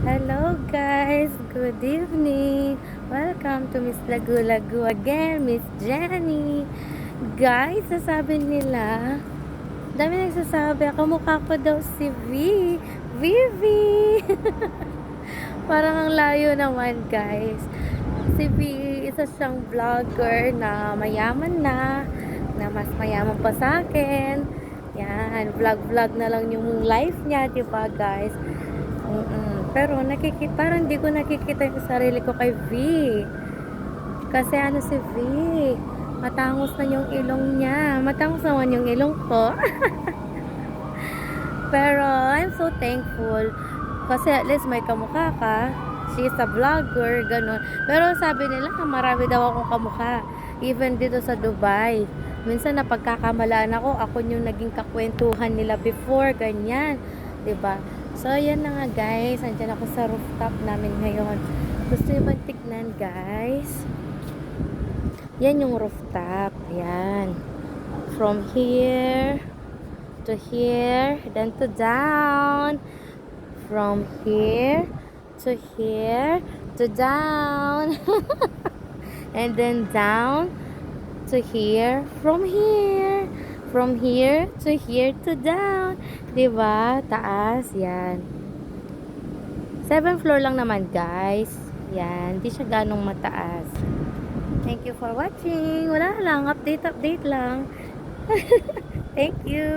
Hello guys, good evening. Welcome to Miss Lagu Lagu again, Miss Jenny. Guys, sasabi nila, dami nagsasabi, kamukha ko daw si Vivi. Parang ang layo naman guys. Si V, isa siyang vlogger na mayaman na mas mayaman pa sa akin. Yan, vlog na lang yung life niya, diba guys? Pero parang hindi ko nakikita yung sarili ko kay V. Kasi ano si V, matangos na yung ilong niya. Matangos naman yung ilong ko. Pero I'm so thankful. Kasi at least may kamukha ka. She's a vlogger, ganun. Pero sabi nila, marami daw akong kamukha. Even dito sa Dubai. Minsan napagkakamalaan ako yung naging kakwentuhan nila before, ganyan. 'Di ba? So, ayan na nga guys. Andyan ako sa rooftop namin ngayon. Gusto nyo ba tignan guys? Yan yung rooftop. Ayan. From here to here, then to down. From here to down. And then down to here. From here to down. Diba? Taas. Yan. 7th floor lang naman guys. Yan. Hindi siya ganong mataas. Thank you for watching. Wala lang. Update lang. Thank you.